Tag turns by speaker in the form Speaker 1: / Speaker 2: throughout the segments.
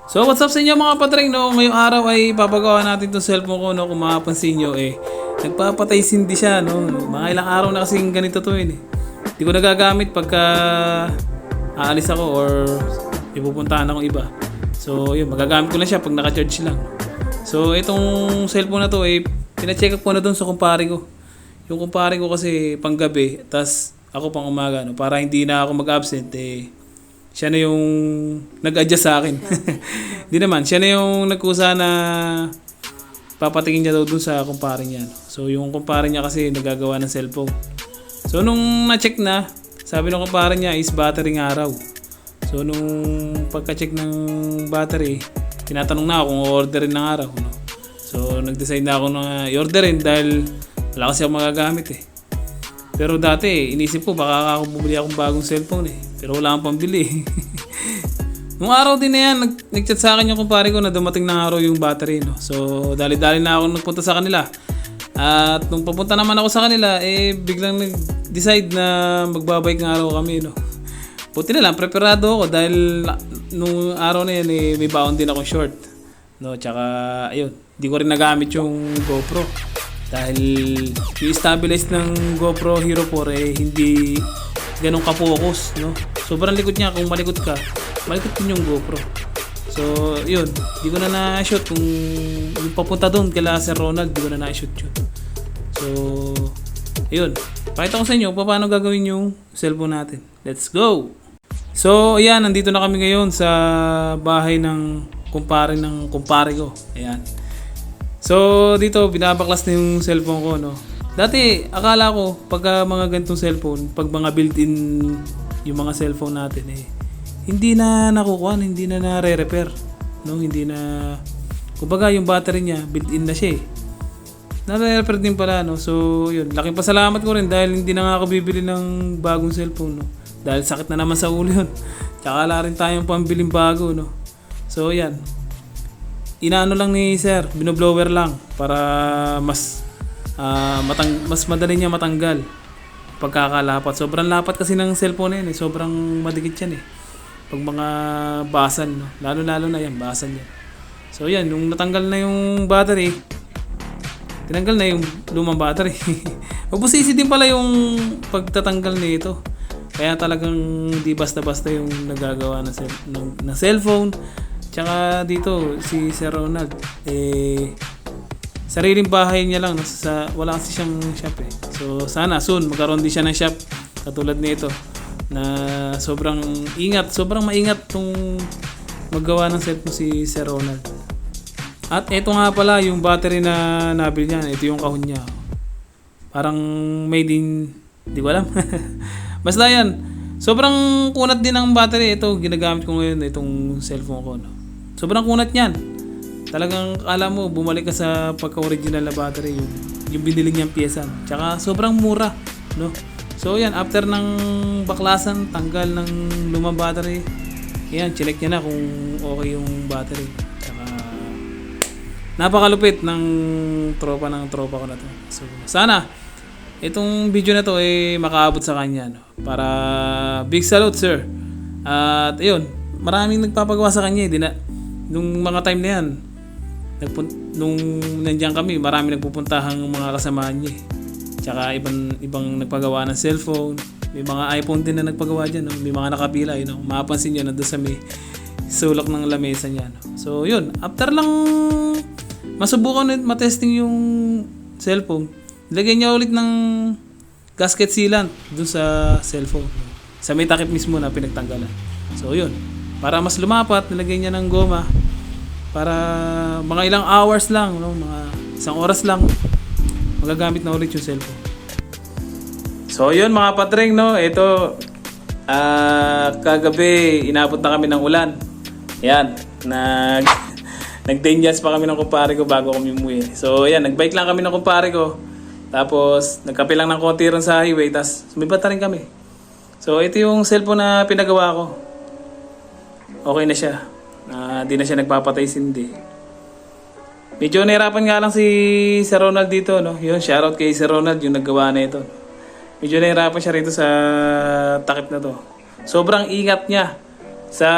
Speaker 1: So what's up sa inyo mga patreng, no? Ngayong araw ay papagawa natin itong cellphone ko, no? Kung makapansin nyo nagpapatay sindi siya, no? Mga ilang araw na kasing ganito to eh. Hindi ko nagagamit pagka aalis ako or ipupuntahan akong iba. So yun, magagamit ko lang siya pag naka-charge lang. So itong cellphone na to pina-check up ko na dun sa kumpare ko. Yung kumpare ko kasi pang gabi, tas ako pang umaga, no? Para hindi na ako mag-absent siya na yung nag-adjust sa akin. Hindi naman, siya na yung nagkusa na papatingin niya daw dun sa kumpare niya. No? So yung kumpare niya kasi nagagawa ng cellphone. So nung na-check na, sabi ng kumpare niya is battery nga raw. So nung pagka-check ng battery, tinatanong na ako kung orderin na nga raw. No? So nag-decide na ako na i-orderin dahil wala kasi ako magagamit Pero dati, inisip ko baka ako bumili akong bagong cellphone Pero wala akong pambili Nung araw din na yan, nag-chat sa akin yung kumpare ko na dumating na araw yung battery, no? So, dali-dali na ako nagpunta sa kanila. At nung papunta naman ako sa kanila, biglang nag-decide na magbabike ng araw kami, no? Buti na lang, preparado ako dahil nung araw na yan, may baon din akong short. No? Tsaka, ayun, di ko rin nagamit yung GoPro. Dahil yung stabilize ng GoPro Hero 4 hindi ganun ka-focus, no? Sobrang likod niya. Kung malikot ka, malikot din yung GoPro. So, yun. Di ko na na-shoot kung yung papunta doon kala Sir Ronald, di ko na na-shoot yun. So, yun. Pakita ko sa inyo paano gagawin yung cellphone natin. Let's go! So, ayan. Nandito na kami ngayon sa bahay ng kumpare ko. Ayan. So, dito, binabaklas na yung cellphone ko, no? Dati, akala ko, pagka mga ganitong cellphone, pag mga built-in yung mga cellphone natin, hindi na nakukuha, hindi na nare-repair, no? Hindi na, kumbaga, yung battery niya, built-in na siya, nare-repair din pala, no? So, yun, laking pasalamat ko rin dahil hindi na nga ako bibili ng bagong cellphone, no? Dahil sakit na naman sa ulo yun. Tsaka wala rin tayong pambiling bago, no? So, yan. Inaano lang ni sir, binoblower lang para mas madali niya matanggal pagkakalapat. Sobrang lapat kasi ng cellphone na yan sobrang madikit yan pag mga basan, no? Lalo na yan, basan yan. So yan, nung natanggal na yung battery, tinanggal na yung lumang battery. Mabusisi din pala yung pagtatanggal nito. Kaya talagang di basta-basta yung nagagawa ng cellphone. Tsaka dito si Sir Ronald sariling bahay niya lang wala kasi siyang shop So sana soon magkaroon din siya ng shop katulad nito na sobrang maingat tong maggawa ng cellphone si Sir Ronald. At ito nga pala yung battery na nabili niya, ito yung kahon niya. Parang made in, di ko alam. Basta yan, sobrang kunat din ang battery. Ito ginagamit ko ngayon itong cellphone ko, no? Sobrang kunat niyan. Talagang alam mo, bumalik ka sa pagka-original na battery yung binili niyang pyesa. Tsaka sobrang mura, no? So yan, after ng baklasan, tanggal ng lumang battery, yan, chinek niya na kung okay yung battery. Tsaka napakalupit ng tropa ko na to. So sana itong video na to makaabot sa kanya, no? Para big salute, sir. At ayun, maraming nagpapagawa sa kanya nung mga time na yan, nung nandiyan kami, marami nagpupuntahang mga kasamahan niya Tsaka ibang nagpagawa ng cellphone. May mga iPhone din na nagpagawa dyan, no? May mga nakapila, mapapansin nyo nandun sa may sulok ng lamesa niya, no? So yun, after lang masubukan at matesting yung cellphone, lagyan niya ulit ng gasket sealant dun sa cellphone, no? Sa may takip mismo na pinagtanggalan. So yun, para mas lumapat, nilagay niya ng goma para mga ilang hours lang, no? Mga isang oras lang magagamit na ulit yung cellphone. So yun mga patreng, no? Ito kagabi inabot na kami ng ulan. Yan, nag-dangerous pa kami ng kumpare ko bago kami umuwi. So yan, nagbike lang kami ng kumpare ko. Tapos nagkape lang ng konti ron sa highway, tapos sumibat na rin kami. So ito yung cellphone na pinagawa ko. Okay na siya. Di na siya nagpapatay sindi. Medyo nahirapan nga lang si Sir Ronald dito, no? Yun, shoutout kay Sir Ronald yung naggawa na ito. Medyo nahirapan siya rito sa takip na to. Sobrang ingat niya sa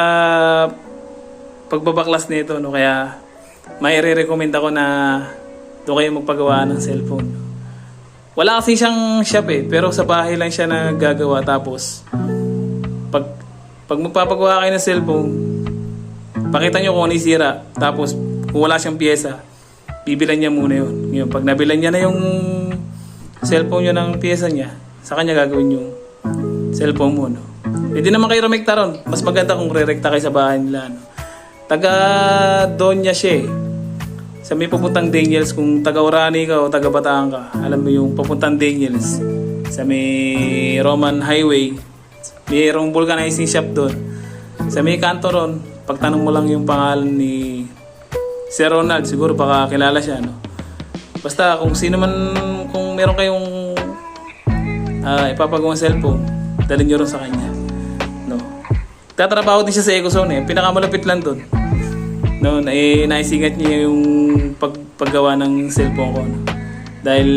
Speaker 1: pagbabaklas nito, no? Kaya may recommend ako na doon kayo magpagawa ng cellphone. Wala kasi siyang shop pero sa bahay lang siya nagagawa. Tapos pag magpapagawa kayo ng cellphone, pakita nyo kung ano yung sira. Tapos kung wala siyang pyesa, bibilan niya muna yun. Ngayon, pag nabilan niya na yung cellphone nyo ng pyesa niya, sa kanya gagawin yung cellphone mo, no? Hindi naman kayo rumekta ron. Mas maganda kung re-rekta kayo sa bahay nila, no? Taga Doña siya sa may papuntang Daniels. Kung taga Orani ka o taga Bataan ka, alam mo yung papuntang Daniels, sa may Roman Highway, mayroong vulcanizing shop doon. Sa may kanto ron, pagtanong mo lang yung pangalan ni Sir Ronald, siguro baka kilala siya, no? Basta kung sino man, kung meron kayong ipapagawang cellphone, dalhin nyo rin sa kanya, no? Tatrabaho din siya sa Ecozone, pinakamalapit lang doon, no? Naisingat niya yung paggawa ng cellphone ko, no? Dahil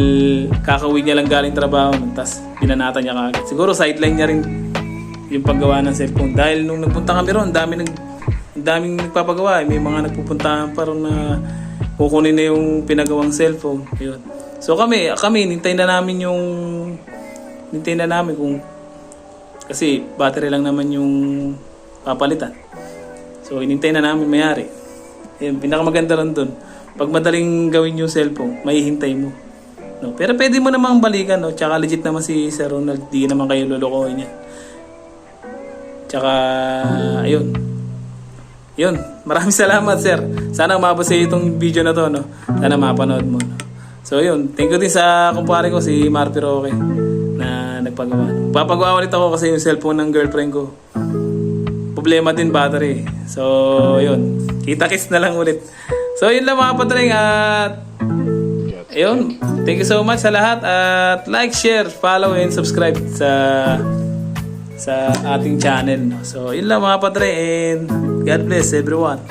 Speaker 1: kakauwi niya lang galing trabaho, tapos binanatan niya kagad. Siguro sideline niya rin yung paggawa ng cellphone. Dahil nung nagpunta kami ron, ang daming nagpapagawa. May mga nagpupuntahan pa ron na kukunin na yung pinagawang cellphone. Yun. So kami, hintayin na namin kung kasi battery lang naman yung papalitan. So hinintay na namin mayari. Yun, pinakamaganda ron dun. Pag madaling gawin yung cellphone, mahihintay mo. No? Pero pwede mo namang balikan, no? Tsaka legit naman si Sir Ronald, di naman kayo lulukohin niya. Tsaka, ayun. Yun, maraming salamat, sir. Sana umabot sa itong video na to, no? Sana mapanood mo, no? So, yun. Thank you din sa kumpare ko, si Marpi Roque, na nagpagawa. Papagawa ulit ako kasi yung cellphone ng girlfriend ko. Problema din battery. So, yun. Kita-kits na lang ulit. So, yun lang mga padring. At, ayun. Thank you so much sa lahat. At like, share, follow, and subscribe sa ating channel, no? So, yun lang mga padre, and God bless everyone.